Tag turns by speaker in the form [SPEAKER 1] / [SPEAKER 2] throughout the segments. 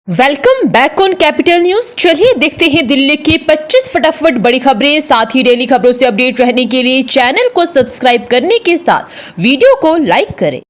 [SPEAKER 1] Welcome back on capital news. चलिए देखते हैं दिल्ली की 25 फटाफट बड़ी खबरें। साथ ही डेली खबरों से अपडेट रहने के लिए चैनल को सब्सक्राइब करने के साथ वीडियो को लाइक करें।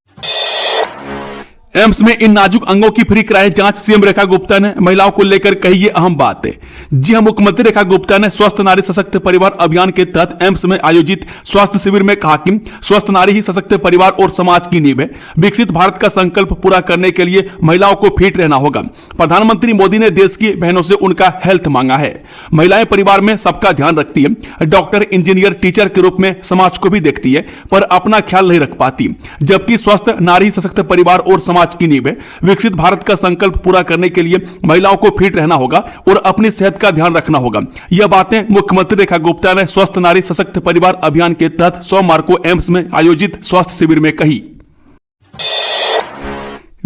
[SPEAKER 2] एम्स में इन नाजुक अंगों की फ्री कराएं जांच, सीएम रेखा गुप्ता ने महिलाओं को लेकर कही ये अहम बात है। जी हां, मुख्यमंत्री रेखा गुप्ता ने स्वस्थ नारी सशक्त परिवार अभियान के तहत एम्स में आयोजित स्वास्थ्य शिविर में कहा कि स्वस्थ नारी ही सशक्त परिवार और समाज की नींव है। विकसित भारत का संकल्प पूरा करने के लिए महिलाओं को फिट रहना होगा। प्रधानमंत्री मोदी ने देश की बहनों से उनका हेल्थ मांगा है। महिलाएं परिवार में सबका ध्यान रखती है, डॉक्टर, इंजीनियर, टीचर के रूप में समाज को भी देखती है, पर अपना ख्याल नहीं रख पाती। जबकि स्वस्थ नारी सशक्त परिवार और समाज की नींव है। विकसित भारत का संकल्प पूरा करने के लिए महिलाओं को फिट रहना होगा और अपनी सेहत का ध्यान रखना होगा। यह बातें मुख्यमंत्री रेखा गुप्ता ने स्वस्थ नारी सशक्त परिवार अभियान के तहत सोमवार को एम्स में आयोजित स्वास्थ्य शिविर में कही।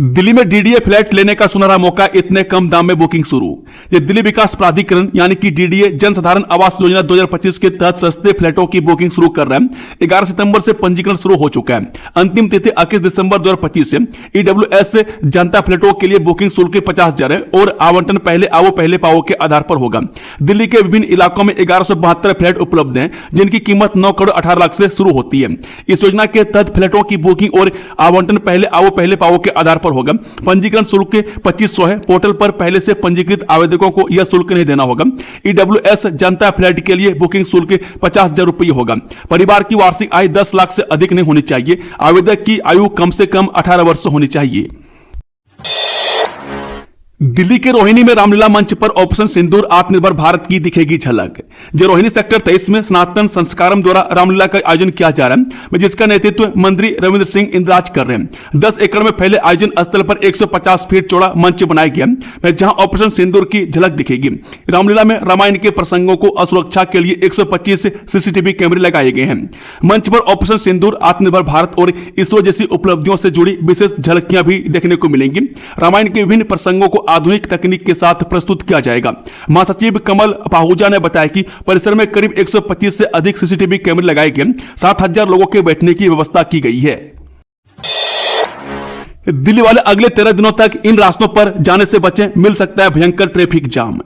[SPEAKER 2] दिल्ली में डीडीए फ्लैट लेने का सुनहरा मौका, इतने कम दाम में बुकिंग शुरू। ये दिल्ली विकास प्राधिकरण यानी कि डीडीए जन साधारण आवास योजना 2025 के तहत सस्ते फ्लैटों की बुकिंग शुरू कर रहा है। 11 सितंबर से पंजीकरण शुरू हो चुका है। अंतिम तिथि 21 दिसंबर 2025 से। ईडब्ल्यूएस जनता फ्लैटों के लिए बुकिंग शुल्क 50,000 है और आवंटन पहले आओ पहले पाओ के आधार पर होगा। दिल्ली के विभिन्न इलाकों में 1172 फ्लैट उपलब्ध हैं, जिनकी कीमत 9 करोड़ 18 लाख से शुरू होती है। इस योजना के तहत फ्लैटों की बुकिंग और आवंटन पहले आओ पहले पाओ के आधार पर होगा। पंजीकरण शुल्क 2500 है। पोर्टल पर पहले से पंजीकृत आवेदकों को यह शुल्क नहीं देना होगा। ईडब्ल्यूएस जनता फ्लैट के लिए बुकिंग शुल्क 50,000 रुपये होगा। परिवार की वार्षिक आय 10 लाख से अधिक नहीं होनी चाहिए। आवेदक की आयु कम से कम 18 वर्ष होनी चाहिए। दिल्ली के रोहिणी में रामलीला मंच पर ऑपरेशन सिंदूर आत्मनिर्भर भारत की दिखेगी झलक। जो रोहिणी सेक्टर 23 में सनातन संस्कारम द्वारा रामलीला का आयोजन किया जा रहा है, जिसका नेतृत्व मंत्री रविंद्र सिंह इंद्राज कर रहे हैं। 10 एकड़ में फैले आयोजन स्थल पर 150 फीट चौड़ा मंच बनाया गया, जहां ऑपरेशन सिंदूर की झलक दिखेगी। रामलीला में रामायण के प्रसंगों को सुरक्षा के लिए 125 सीसीटीवी कैमरे लगाए गए हैं। मंच पर ऑपरेशन सिंदूर, आत्मनिर्भर भारत और इसरो जैसी उपलब्धियों से जुड़ी विशेष झलकियां भी देखने को मिलेंगी। रामायण के विभिन्न प्रसंगों को आधुनिक तकनीक के साथ प्रस्तुत किया जाएगा। महासचिव कमल पाहुजा ने बताया कि परिसर में करीब 125 से अधिक सीसीटीवी कैमरे लगाए गए। 7,000 लोगों के बैठने की व्यवस्था की गई है। दिल्ली वाले अगले 13 दिनों तक इन रास्तों पर जाने से बचें, मिल सकता है भयंकर ट्रैफिक जाम।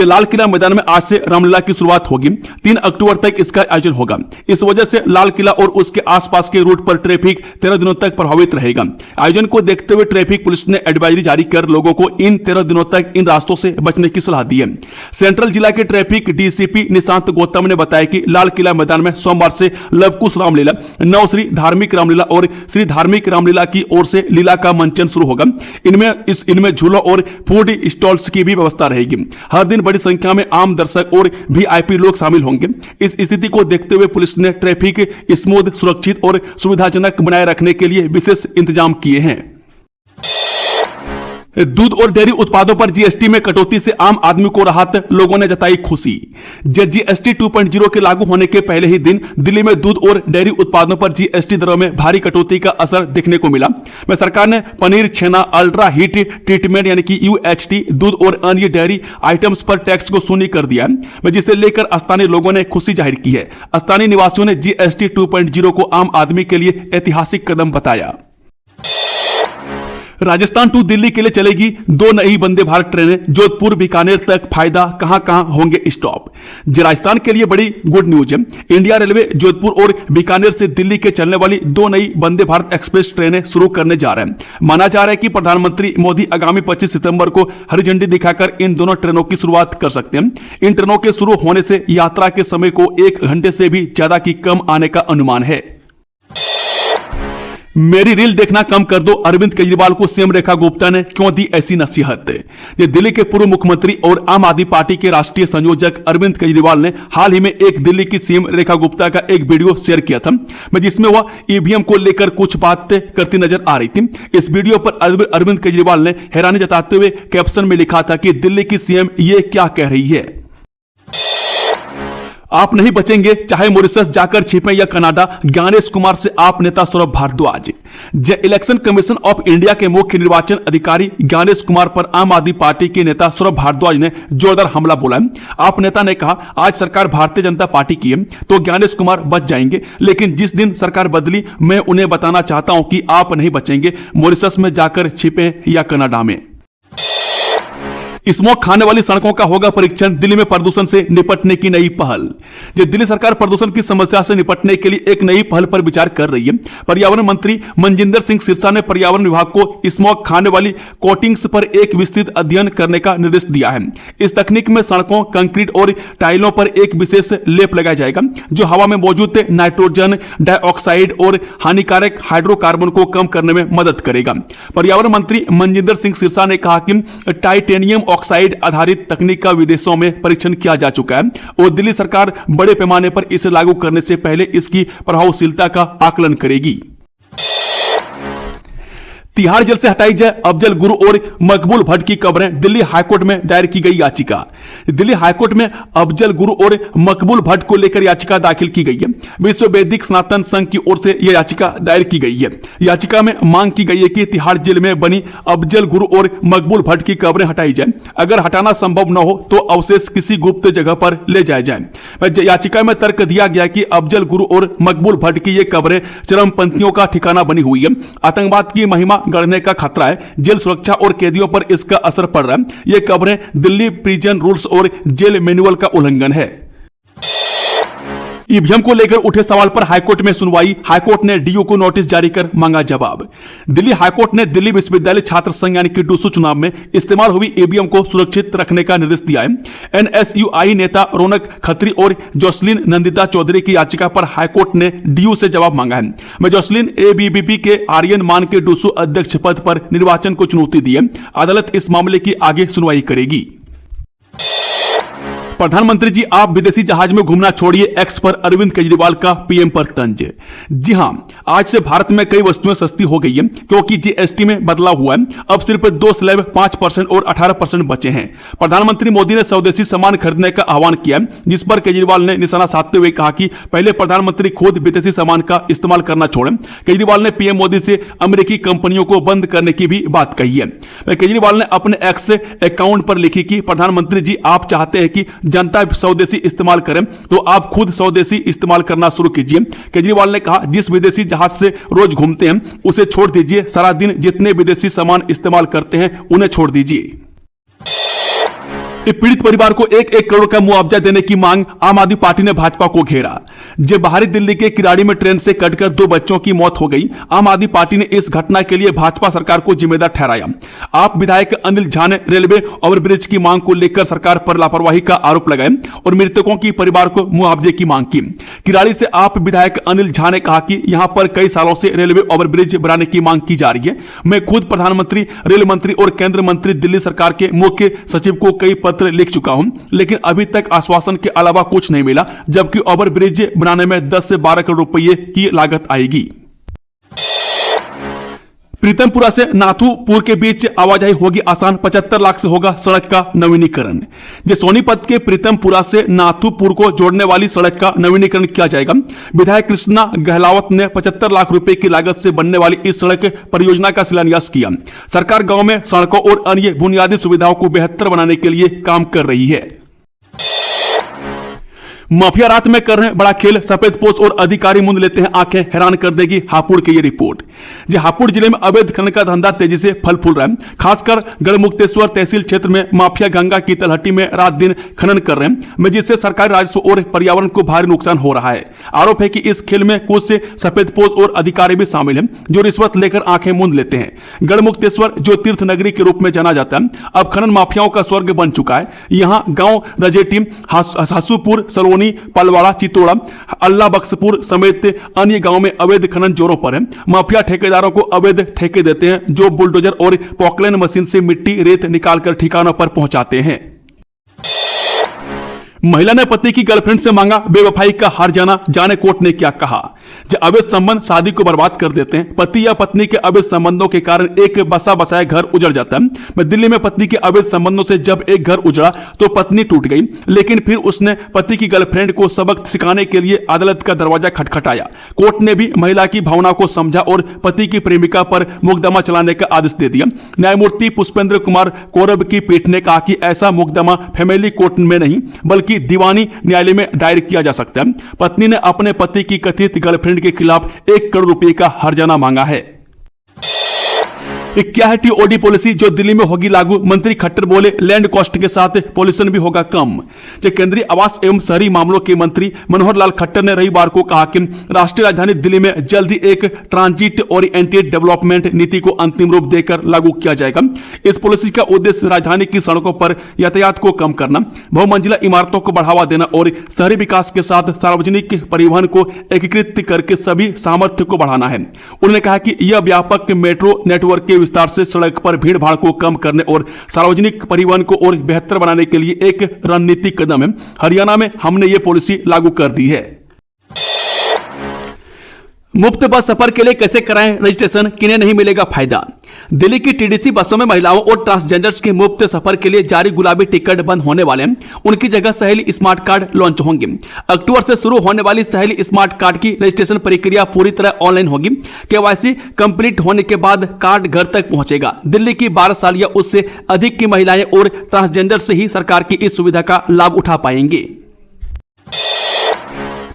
[SPEAKER 2] लाल किला मैदान में आज से रामलीला की शुरुआत होगी। 3 अक्टूबर तक इसका आयोजन होगा। इस वजह से लाल किला और उसके आसपास के रूट पर ट्रैफिक 13 दिनों तक प्रभावित रहेगा। आयोजन को देखते हुए ट्रैफिक पुलिस ने एडवाइजरी जारी कर लोगों को इन 13 दिनों तक इन रास्तों से बचने की सलाह दी है। सेंट्रल जिला के ट्रैफिक डीसीपी निशांत गौतम ने बताया कि लाल किला मैदान में सोमवार से लवकुश रामलीला, नवश्री धार्मिक रामलीला और श्री धार्मिक रामलीला की ओर से लीला का मंचन शुरू होगा। इनमें झूलों और फूड स्टॉल्स की भी व्यवस्था रहेगी। हर दिन बड़ी संख्या में आम दर्शक और वीआईपी लोग शामिल होंगे। इस स्थिति को देखते हुए पुलिस ने ट्रैफिक स्मूथ, सुरक्षित और सुविधाजनक बनाए रखने के लिए विशेष इंतजाम किए हैं। दूध और डेयरी उत्पादों पर जीएसटी में कटौती से आम आदमी को राहत, लोगों ने जताई खुशी। जीएसटी 2.0 के लागू होने के पहले ही दिन दिल्ली में दूध और डेयरी उत्पादों पर जीएसटी दरों में भारी कटौती का असर देखने को मिला। सरकार ने पनीर, छेना, अल्ट्रा हीट ट्रीटमेंट यानी कि यूएचटी, दूध और अन्य डेयरी आइटम्स पर टैक्स को शून्य कर दिया है, जिसे लेकर स्थानीय लोगों ने खुशी जाहिर की है। स्थानीय निवासियों ने जीएसटी 2.0 को आम आदमी के लिए ऐतिहासिक कदम बताया। राजस्थान टू दिल्ली के लिए चलेगी 2 नई वंदे भारत ट्रेनें, जोधपुर बीकानेर तक। फायदा, कहां होंगे स्टॉप। राजस्थान के लिए बड़ी गुड न्यूज है। इंडिया रेलवे जोधपुर और बीकानेर से दिल्ली के चलने वाली 2 नई वंदे भारत एक्सप्रेस ट्रेनें शुरू करने जा रहे हैं। माना जा रहा है कि प्रधानमंत्री मोदी आगामी 25 सितंबर को हरी झंडी दिखाकर इन दोनों ट्रेनों की शुरुआत कर सकते हैं। इन ट्रेनों के शुरू होने से यात्रा के समय को 1 घंटे से भी ज्यादा की कम आने का अनुमान है। मेरी रील देखना कम कर दो, अरविंद केजरीवाल को सीएम रेखा गुप्ता ने क्यों दी ऐसी नसीहत। ये दिल्ली के पूर्व मुख्यमंत्री और आम आदमी पार्टी के राष्ट्रीय संयोजक अरविंद केजरीवाल ने हाल ही में एक दिल्ली की सीएम रेखा गुप्ता का एक वीडियो शेयर किया था, जिसमें वह ईवीएम को लेकर कुछ बातें करती नजर आ रही थी। इस वीडियो पर अरविंद केजरीवाल ने हैरानी जताते हुए कैप्शन में लिखा था कि दिल्ली की सीएम ये क्या कह रही है। आप नहीं बचेंगे, चाहे मॉरिशस जाकर छिपें या कनाडा, ज्ञानेश कुमार से आप नेता Saurabh Bharadwaj. Election commission of India के मुख्य निर्वाचन अधिकारी ज्ञानेश कुमार पर आम आदमी पार्टी के नेता सौरभ भारद्वाज ने जोरदार हमला बोला। आप नेता ने कहा, आज सरकार भारतीय जनता पार्टी की है तो ज्ञानेश कुमार बच जाएंगे, लेकिन जिस दिन सरकार बदली मैं उन्हें बताना चाहता हूं कि आप नहीं बचेंगे, मॉरिशस में जाकर छिपें या कनाडा में। स्मोक खाने वाली सड़कों का होगा परीक्षण, दिल्ली में प्रदूषण से निपटने की नई पहल। दिल्ली सरकार प्रदूषण की समस्या से निपटने के लिए एक नई पहल पर विचार कर रही है। पर्यावरण मंत्री मनजिंदर सिंह सिरसा ने पर्यावरण विभाग को स्मोक खाने वाली कोटिंग्स पर एक विस्तृत अध्ययन करने का निर्देश दिया है। इस तकनीक में सड़कों, कंक्रीट और टाइलों पर एक विशेष लेप लगाया जाएगा जो हवा में मौजूद नाइट्रोजन डाइऑक्साइड और हानिकारक हाइड्रोकार्बन को कम करने में मदद करेगा। पर्यावरण मंत्री मनजिंदर सिंह सिरसा ने कहा कि टाइटेनियम ऑक्साइड आधारित तकनीक का विदेशों में परीक्षण किया जा चुका है और दिल्ली सरकार बड़े पैमाने पर इसे लागू करने से पहले इसकी प्रभावशीलता का आकलन करेगी। तिहाड़ जेल से हटाई जाए अफजल गुरु और मकबूल भट्ट की कब्रें, दिल्ली हाईकोर्ट में दायर की गई याचिका। दिल्ली हाईकोर्ट में अफजल गुरु और मकबूल भट्ट को लेकर याचिका दाखिल की गई है। विश्व वैदिक सनातन संघ की ओर से यह याचिका दायर की गई है। याचिका में मांग की गई है कि तिहाड़ जेल में बनी अफजल गुरु और मकबूल भट्ट की कब्रें हटाई जाए। अगर हटाना संभव न हो तो अवशेष किसी गुप्त जगह पर ले जाए जाए। याचिका में तर्क दिया गया कि अफजल गुरु और मकबूल भट्ट की ये कब्रें चरमपंथियों का ठिकाना बनी हुई है। आतंकवाद की महिमा गढ़ने का खतरा है, जेल सुरक्षा और कैदियों पर इसका असर पड़ रहा है। ये खबरें दिल्ली प्रिजन रूल्स और जेल मैनुअल का उल्लंघन है। ईवीएम को लेकर उठे सवाल पर हाईकोर्ट में सुनवाई, हाईकोर्ट ने डीओ को नोटिस जारी कर मांगा जवाब। दिल्ली हाईकोर्ट ने दिल्ली विश्वविद्यालय छात्र संघ यानी कि डूसू चुनाव में इस्तेमाल हुई ईवीएम को सुरक्षित रखने का निर्देश दिया है। एनएसयूआई नेता रौनक खत्री और जोसलिन नंदिता चौधरी की याचिका पर हाईकोर्ट ने डीयू से जवाब मांगा है। जोसलिन एबीवीपी के आर्यन मान के डूसू अध्यक्ष पद पर निर्वाचन को चुनौती दी है। अदालत इस मामले की आगे सुनवाई करेगी। प्रधानमंत्री जी आप विदेशी जहाज में घूमना छोड़िए, एक्स पर अरविंद केजरीवाल का पीएम पर तंज। जी हां, आज से भारत में कई वस्तुएं सस्ती हो गई हैं क्योंकि जीएसटी में बदलाव हुआ है। अब सिर्फ 2 स्लैब 5% और 18% बचे हैं। प्रधानमंत्री मोदी ने स्वदेशी सामान खरीदने का आह्वान किया, जिस पर केजरीवाल ने निशाना साधते हुए कहा कि पहले प्रधानमंत्री खुद विदेशी सामान का इस्तेमाल करना छोड़ें। केजरीवाल ने पीएम मोदी से अमेरिकी कंपनियों को बंद करने की भी बात कही है। केजरीवाल ने अपने एक्स अकाउंट पर लिखी कि प्रधानमंत्री जी आप चाहते हैं कि जनता स्वदेशी इस्तेमाल करें तो आप खुद स्वदेशी इस्तेमाल करना शुरू कीजिए। केजरीवाल ने कहा जिस विदेशी जहाज से रोज घूमते हैं उसे छोड़ दीजिए, सारा दिन जितने विदेशी सामान इस्तेमाल करते हैं उन्हें छोड़ दीजिए। पीड़ित परिवार को 1-1 करोड़ का मुआवजा देने की मांग, आम आदमी पार्टी ने भाजपा को घेरा। जब बाहरी दिल्ली के किराड़ी में ट्रेन से कटकर 2 बच्चों की मौत हो गई, आम आदमी पार्टी ने इस घटना के लिए भाजपा सरकार को जिम्मेदार ठहराया। आप विधायक अनिल झा ने रेलवे ओवरब्रिज की मांग को लेकर सरकार पर लापरवाही का आरोप लगाया और मृतकों की परिवार को मुआवजे की मांग की। किराड़ी से आप विधायक अनिल झा ने कहा कि यहां पर कई सालों से रेलवे ओवरब्रिज बनाने की मांग की जा रही है। मैं खुद प्रधानमंत्री, रेल मंत्री और केंद्र मंत्री, दिल्ली सरकार के मुख्य सचिव को कई पत्र लिख चुका हूं, लेकिन अभी तक आश्वासन के अलावा कुछ नहीं मिला, जबकि ओवरब्रिज बनाने में 10 से 12 करोड़ रुपए की लागत आएगी। प्रीतमपुरा से नाथुपुर के बीच आवाजाही होगी आसान, 75 लाख से होगा सड़क का नवीनीकरण। सोनीपत के प्रीतमपुरा से नाथुपुर को जोड़ने वाली सड़क का नवीनीकरण किया जाएगा। विधायक कृष्णा गहलावत ने 75 लाख रुपए की लागत से बनने वाली इस सड़क परियोजना का शिलान्यास किया। सरकार गांव में सड़कों और अन्य बुनियादी सुविधाओं को बेहतर बनाने के लिए काम कर रही है। माफिया रात में कर रहे हैं बड़ा खेल, सफेद पोश और अधिकारी मुंद लेते हैं आंखें, हैरान कर देगी हापुड़ की ये रिपोर्ट। हापुड़ जिले में अवैध खनन का धंधा तेजी से फल फूल रहा है। खासकर गढ़मुक्तेश्वर तहसील क्षेत्र में माफिया गंगा की तलहटी में रात दिन खनन कर रहे हैं, जिससे सरकारी राजस्व और पर्यावरण को भारी नुकसान हो रहा है। आरोप है कि इस खेल में कुछ से सफेद पोश और अधिकारी भी शामिल हैं जो रिश्वत लेकर आंखें मूंद लेते हैं। गढ़मुक्तेश्वर जो तीर्थ नगरी के रूप में जाना जाता है, अब खनन माफियाओं का स्वर्ग बन चुका है। यहाँ गांव रजेटी, हासूपुर, सलोनी, पलवाड़ा, चितोड़ा, अल्लाह बख्शपुर समेत अन्य गांवों में अवैध खनन जोरों पर है। माफिया ठेकेदारों को अवैध ठेके देते हैं जो बुलडोजर और पॉकलैंड मशीन से मिट्टी रेत निकालकर ठिकानों पर पहुंचाते हैं। महिला ने पति की गर्लफ्रेंड से मांगा बेवफाई का हार जाना, जाने कोर्ट ने क्या कहा। अवैध संबंध शादी को बर्बाद कर देते हैं। पति या पत्नी के अवैध संबंधों के कारण एक बसा बसाया घर उजड़ जाता है। दिल्ली में पत्नी के अवैध संबंधों से जब एक घर उजड़ा तो पत्नी टूट गई, लेकिन फिर उसने पति की गर्लफ्रेंड को सबक सिखाने के लिए अदालत का दरवाजा खटखटाया। कोर्ट ने भी महिला की भावना को समझा और पति की प्रेमिका पर मुकदमा चलाने का आदेश दे दिया। न्यायमूर्ति पुष्पेंद्र कुमार कौरब की पीठ ने कहा कि ऐसा मुकदमा फैमिली कोर्ट में नहीं बल्कि दीवानी न्यायालय में दायर किया जा सकता है। पत्नी ने अपने पति की कथित गर्लफ्रेंड के खिलाफ 1 करोड़ रुपए का हर्जाना मांगा है। क्या है टीओडी पॉलिसी जो दिल्ली में होगी लागू? मंत्री खट्टर बोले लैंड कॉस्ट के साथ पॉल्यूशन भी होगा कम। जो केंद्रीय आवास एवं शहरी मामलों के मंत्री मनोहर लाल खट्टर ने रविवार को कहा कि राष्ट्रीय राजधानी दिल्ली में जल्द ही एक ट्रांजिट ओरिएंटेड डेवलपमेंट नीति को अंतिम रूप देकर लागू किया जाएगा। इस पॉलिसी का उद्देश्य राजधानी की सड़कों पर यातायात को कम करना, बहुमंजिला इमारतों को बढ़ावा देना और शहरी विकास के साथ सार्वजनिक परिवहन को एकीकृत करके सभी सामर्थ्य को बढ़ाना है। उन्होंने कहा कि यह व्यापक मेट्रो नेटवर्क के विस्तार से सड़क पर भीड़ भाड़ को कम करने और सार्वजनिक परिवहन को और बेहतर बनाने के लिए एक रणनीतिक कदम है। हरियाणा में हमने ये पॉलिसी लागू कर दी है। मुफ्त बस सफर के लिए कैसे कराएं रजिस्ट्रेशन, किन्हें नहीं मिलेगा फायदा? दिल्ली की टीडीसी बसों में महिलाओं और ट्रांसजेंडर्स के मुफ्त सफर के लिए जारी गुलाबी टिकट बंद होने वाले हैं। उनकी जगह सहेली स्मार्ट कार्ड लॉन्च होंगे। अक्टूबर से शुरू होने वाली सहेली स्मार्ट कार्ड की रजिस्ट्रेशन प्रक्रिया पूरी तरह ऑनलाइन होगी। केवाईसी कंप्लीट होने के बाद कार्ड घर तक पहुंचेगा। दिल्ली की 12 साल या उससे अधिक की महिलाएं और ट्रांसजेंडर से ही सरकार की इस सुविधा का लाभ उठा पाएंगे।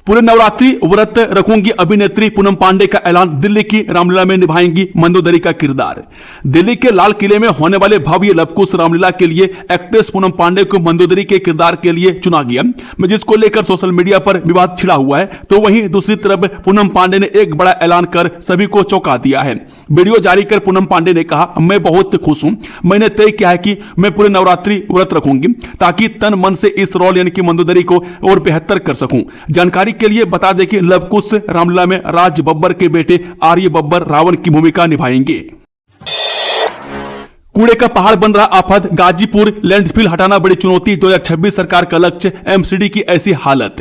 [SPEAKER 2] पूरे नवरात्रि व्रत रखूंगी अभिनेत्री पूनम पांडे का ऐलान। दिल्ली की रामलीला में निभाएंगी मंदोदरी का किरदार। दिल्ली के लाल किले में होने वाले भव्य लवकुश रामलीला के लिए एक्ट्रेस पूनम पांडे को मंदोदरी के किरदार के लिए चुना गया, जिसको लेकर सोशल मीडिया पर विवाद छिड़ा हुआ है। तो वहीं दूसरी तरफ पूनम पांडे ने एक बड़ा ऐलान कर सभी को चौंका दिया है। वीडियो जारी कर पूनम पांडे ने कहा, मैं बहुत खुश हूं। मैंने तय किया है कि मैं पूरे नवरात्रि व्रत रखूंगी ताकि तन मन से इस रोल यानी कि मंदोदरी को और बेहतर कर सकूं। जानकारी के लिए बता दें कि लवकुश रामलीला में राज बब्बर के बेटे आर्य बब्बर रावण की भूमिका निभाएंगे। कूड़े का पहाड़ बन रहा आफत, गाजीपुर लैंडफिल हटाना बड़ी चुनौती। 2026 सरकार का लक्ष्य, एमसीडी की ऐसी हालत।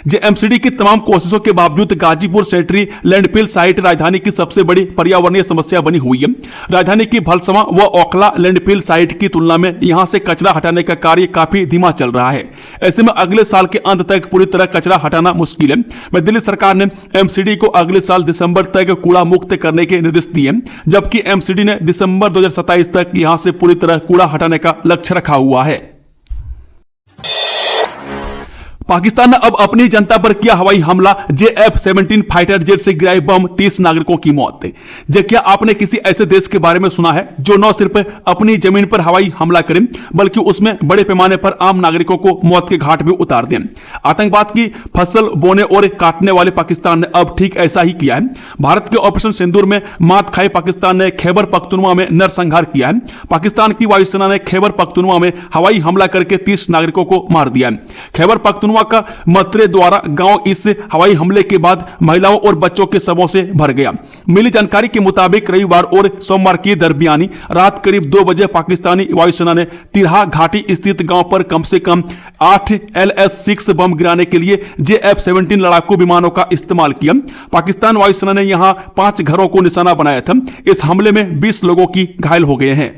[SPEAKER 2] जो एमसीडी की तमाम कोशिशों के बावजूद गाजीपुर सेंट्री लैंडफिल साइट राजधानी की सबसे बड़ी पर्यावरणीय समस्या बनी हुई है। राजधानी की भलसवा व ओखला लैंडफिल साइट की तुलना में यहां से कचरा हटाने का कार्य काफी धीमा चल रहा है। ऐसे में अगले साल के अंत तक पूरी तरह कचरा हटाना मुश्किल है। दिल्ली सरकार ने एमसीडी को अगले साल दिसंबर तक कूड़ा मुक्त करने के निर्देश दिए, जबकि एमसीडी ने दिसंबर 2027 तक यहां से पूरी तरह कूड़ा हटाने का लक्ष्य रखा हुआ है। पाकिस्तान ने अब अपनी जनता पर किया हवाई हमला। JF-17 फाइटर जेट से गिराए बम, 30 नागरिकों की मौत। क्या आपने किसी ऐसे देश के बारे में सुना है जो न सिर्फ अपनी जमीन पर हवाई हमला करे बल्कि उसमें बड़े पैमाने पर आम नागरिकों को मौत के घाट भी उतार दें? आतंकवाद की फसल बोने और काटने वाले पाकिस्तान ने अब ठीक ऐसा ही किया है। भारत के ऑपरेशन सिंदूर में मात खाई पाकिस्तान ने खैबर पख्तूनवा में नरसंहार किया है। पाकिस्तान की वायुसेना ने खैबर पख्तूनवा में हवाई हमला करके 30 नागरिकों को मार दिया है। खैबर पख्तूनवा का मतरे द्वारा गांव इस हवाई हमले के बाद महिलाओं और बच्चों के शवों से भर गया। मिली जानकारी के मुताबिक रविवार और सोमवार की दरमियानी रात करीब 2 बजे पाकिस्तानी वायुसेना ने तिरहा घाटी स्थित गांव पर कम से कम 8 LS-6 बम गिराने के लिए JF-17 लड़ाकू विमानों का इस्तेमाल किया। पाकिस्तान वायुसेना ने यहां 5 घरों को निशाना बनाया था। इस हमले में 20 लोगों की घायल हो गए हैं।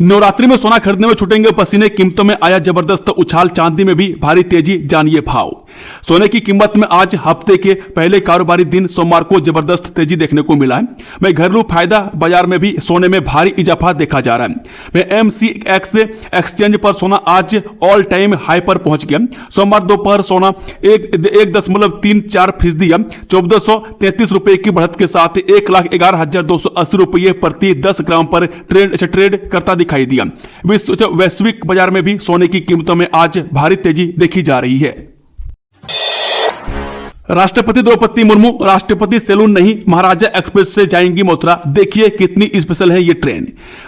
[SPEAKER 2] नवरात्रि में सोना खरीदने में छूटेंगे पसीने, कीमतों में आया जबरदस्त उछाल, चांदी में भी भारी तेजी, जानिए भाव। सोने की कीमत में आज हफ्ते के पहले कारोबारी दिन सोमवार को जबरदस्त तेजी देखने को मिला है। घरेलू फायदा बाजार में भी सोने में भारी इजाफा देखा जा रहा है। MCX एक्सचेंज पर सोना आज ऑल टाइम हाई पर पहुंच गया। सोमवार दोपहर सोना 1.34% या 1433 रुपए की बढ़त के साथ 1,11,280 रुपये प्रति 10 ग्राम पर ट्रेड करता दिखाई दिया। वैश्विक बाजार में भी सोने की कीमतों में आज भारी तेजी देखी जा रही है। राष्ट्रपति द्रौपदी मुर्मू राष्ट्रपति सैलून नहीं, महाराजा एक्सप्रेस से जाएंगी मथुरा। देखिए कितनी स्पेशल है ये ट्रेन।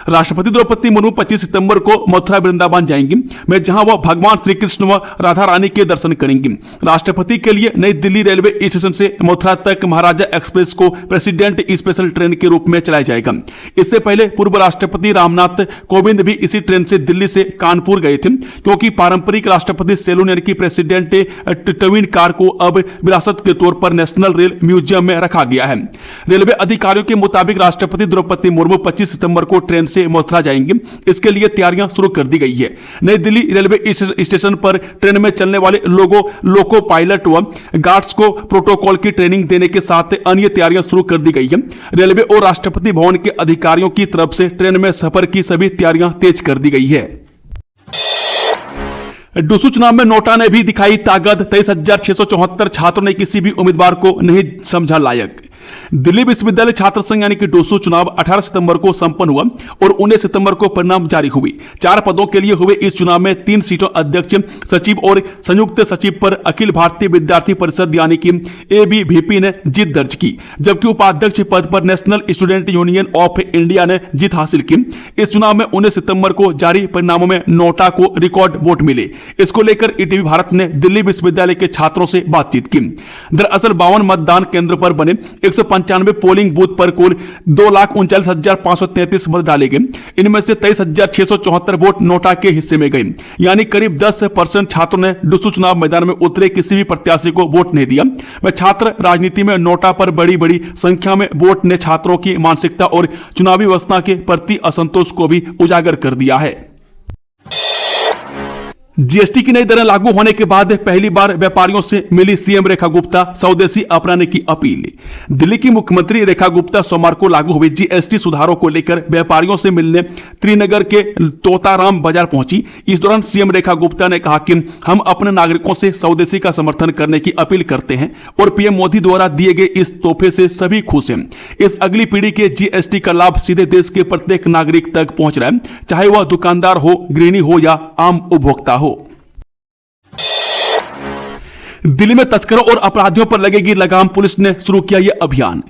[SPEAKER 2] राष्ट्रपति द्रौपदी मुर्मू 25 सितंबर को मथुरा वृंदावन जाएंगी, मैं जहां वह भगवान श्री कृष्ण व राधा रानी के दर्शन करेंगी। राष्ट्रपति के लिए नई दिल्ली रेलवे स्टेशन से मथुरा तक महाराजा एक्सप्रेस को प्रेसिडेंट स्पेशल ट्रेन के रूप में चलाया जाएगा। इससे पहले पूर्व राष्ट्रपति रामनाथ कोविंद भी इसी ट्रेन से दिल्ली से कानपुर गए थे, क्योंकि पारंपरिक राष्ट्रपति सैलून यानी कि प्रेसिडेंट ट्विन कार को अब विरासत के तौर पर नेशनल रेल म्यूजियम में रखा गया है। रेलवे अधिकारियों के मुताबिक राष्ट्रपति द्रौपदी मुर्मू 25 सितंबर को ट्रेन से मथुरा जाएंगे। इसके लिए तैयारियां शुरू कर दी गई है। नई दिल्ली रेलवे स्टेशन पर ट्रेन में चलने वाले लोको पायलट व गार्ड्स को प्रोटोकॉल की ट्रेनिंग देने के साथ अन्य तैयारियां शुरू कर दी गई है। रेलवे और राष्ट्रपति भवन के अधिकारियों की तरफ से ट्रेन में सफर की सभी तैयारियां तेज कर दी गई है। डूसू चुनाव में नोटा ने भी दिखाई ताकत, 23,674 छात्रों ने किसी भी उम्मीदवार को नहीं समझा लायक। दिल्ली विश्वविद्यालय छात्र संघ यानी कि डोसू चुनाव 18 सितंबर को संपन्न हुआ और 19 सितंबर को परिणाम जारी हुई। 4 पदों के लिए हुए इस चुनाव में 3 सीटों अध्यक्ष, सचिव और संयुक्त सचिव पर अखिल भारतीय विद्यार्थी परिषद यानी कि ABVP ने जीत दर्ज की, जबकि उपाध्यक्ष पद पर national student union of India ने जीत हासिल की। इस चुनाव में 19 सितंबर को जारी परिणामों में नोटा को रिकॉर्ड वोट मिले। इसको लेकर ETV भारत ने दिल्ली विश्वविद्यालय के छात्रों से बातचीत की। दरअसल 52 मतदान केंद्र पर बने 195 पोलिंग बूथ पर कुल 2,39,533 मत डाले गए। इनमें से 23,674 वोट नोटा के हिस्से में गए, यानी करीब 10% छात्रों ने डुसू चुनाव मैदान में उतरे किसी भी प्रत्याशी को वोट नहीं दिया। वह छात्र राजनीति में नोटा पर बड़ी संख्या में वोट ने छात्रों की मानसिकता और चुनावी व्यवस्था के प्रति असंतोष को भी उजागर कर दिया है। जीएसटी की नई दरें लागू होने के बाद पहली बार व्यापारियों से मिली सीएम रेखा गुप्ता, स्वदेशी अपनाने की अपील। दिल्ली की मुख्यमंत्री रेखा गुप्ता सोमवार को लागू हुए जीएसटी सुधारों को लेकर व्यापारियों से मिलने त्रिनगर के तोताराम बाजार पहुंची। इस दौरान सीएम रेखा गुप्ता ने कहा कि हम अपने नागरिकों से स्वदेशी का समर्थन करने की अपील करते हैं और पीएम मोदी द्वारा दिए गए इस तोहफे से सभी खुश हैं। इस अगली पीढ़ी के जीएसटी का लाभ सीधे देश के प्रत्येक नागरिक तक पहुंच रहा है, चाहे वह दुकानदार हो, गृहिणी हो या आम उपभोक्ता हो। दिल्ली में तस्करों और अपराधियों पर लगेगी लगाम, पुलिस ने शुरू किया यह अभियान।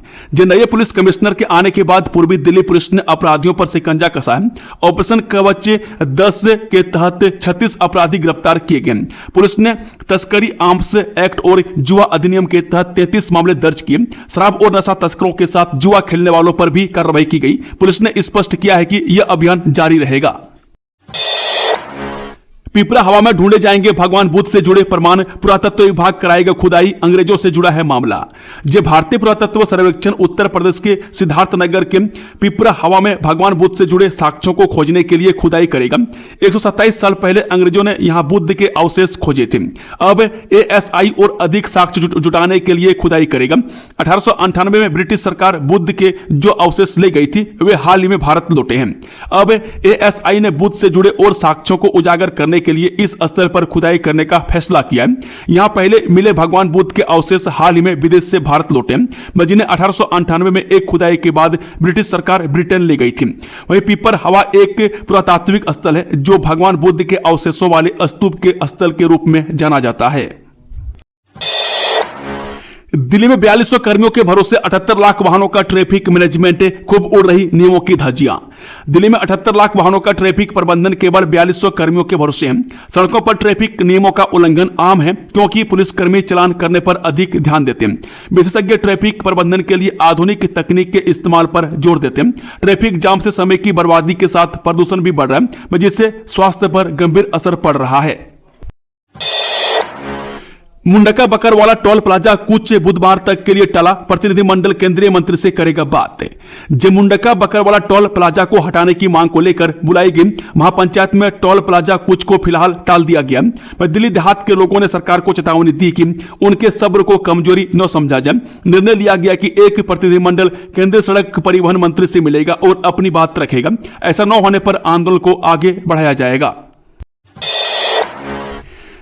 [SPEAKER 2] नए पुलिस कमिश्नर के आने के बाद पूर्वी दिल्ली पुलिस ने अपराधियों पर शिकंजा कसा है। ऑपरेशन कवच 10 के तहत 36 अपराधी गिरफ्तार किए गए। पुलिस ने तस्करी आर्म्स एक्ट और जुआ अधिनियम के तहत 33 मामले दर्ज किए। शराब और नशा तस्करों के साथ जुआ खेलने वालों पर भी कार्रवाई की गई। पुलिस ने स्पष्ट किया है कि यह अभियान जारी रहेगा। पिपरा हवा में ढूंढे जाएंगे भगवान बुद्ध से जुड़े प्रमाण, पुरातत्व विभाग कराएगा खुदाई, अंग्रेजों से जुड़ा है मामला। भारतीय पुरातत्व सर्वेक्षण उत्तर प्रदेश के सिद्धार्थनगर के पिपरा हवा में भगवान बुद्ध से जुड़े साक्ष्यों को खोजने के लिए खुदाई करेगा। 127 साल पहले अंग्रेजों ने यहां बुद्ध के अवशेष खोजे थे। अब ASI और अधिक साक्ष्य जुटाने के लिए खुदाई करेगा। 1898 में ब्रिटिश सरकार बुद्ध के जो अवशेष ले गई थी वे हाल ही में भारत लौटे हैं। अब ASI ने बुद्ध से जुड़े और साक्ष्यों को उजागर करने के लिए इस स्तर पर खुदाई करने का फैसला किया है। यहां पहले मिले भगवान बुद्ध के अवशेष हाल ही में विदेश से भारत लौटे, जिन्हें 1898 में एक खुदाई के बाद ब्रिटिश सरकार ब्रिटेन ले गई थी। वहीं पिपर हवा एक पुरातात्विक स्थल है जो भगवान बुद्ध के अवशेषों वाले स्तूप के स्थल के रूप में जाना जाता है। दिल्ली में 4200 कर्मियों के भरोसे 78 लाख वाहनों का ट्रैफिक मैनेजमेंट, खूब उड़ रही नियमों की धज्जियां। दिल्ली में 78 लाख वाहनों का ट्रैफिक प्रबंधन केवल 4200 कर्मियों के भरोसे है। सड़कों पर ट्रैफिक नियमों का उल्लंघन आम है क्योंकि पुलिसकर्मी चालान करने पर अधिक ध्यान देते हैं। विशेषज्ञ ट्रैफिक प्रबंधन के लिए आधुनिक तकनीक के इस्तेमाल पर जोर देते हैं। ट्रैफिक जाम से समय की बर्बादी के साथ प्रदूषण भी बढ़ रहा है, जिससे स्वास्थ्य पर गंभीर असर पड़ रहा है। मुंडका बकरवाला टोल प्लाजा कुछ बुधवार तक के लिए टला, प्रतिनिधिमंडल केंद्रीय मंत्री से करेगा बात। मुंडका बकरवाला टोल प्लाजा को हटाने की मांग को लेकर बुलाई गई महापंचायत में टोल प्लाजा कुछ को फिलहाल टाल दिया गया। दिल्ली देहात के लोगों ने सरकार को चेतावनी दी कि उनके सब्र को कमजोरी न समझा जाए। निर्णय लिया गया कि एक प्रतिनिधिमंडल केंद्रीय सड़क परिवहन मंत्री से मिलेगा और अपनी बात रखेगा। ऐसा न होने पर आंदोलन को आगे बढ़ाया जाएगा।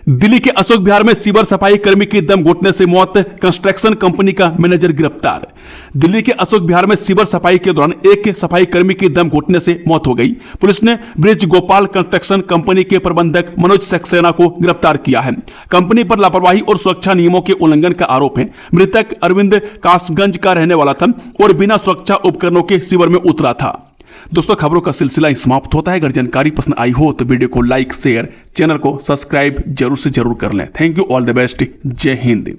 [SPEAKER 2] दिल्ली के अशोक विहार में सीवर सफाई कर्मी की दम घुटने से मौत, कंस्ट्रक्शन कंपनी का मैनेजर गिरफ्तार। दिल्ली के अशोक विहार में सीवर सफाई के दौरान एक सफाई कर्मी की दम घुटने से मौत हो गई। पुलिस ने ब्रिज गोपाल कंस्ट्रक्शन कंपनी के प्रबंधक मनोज सक्सेना को गिरफ्तार किया है। कंपनी पर लापरवाही और सुरक्षा नियमों के उल्लंघन का आरोप है। मृतक अरविंद कासगंज का रहने वाला था और बिना सुरक्षा उपकरणों के सीवर में उतरा था। दोस्तों, खबरों का सिलसिला समाप्त होता है। अगर जानकारी पसंद आई हो तो वीडियो को लाइक, शेयर, चैनल को सब्सक्राइब जरूर से जरूर कर लें। Thank you, all the best, जय हिंद।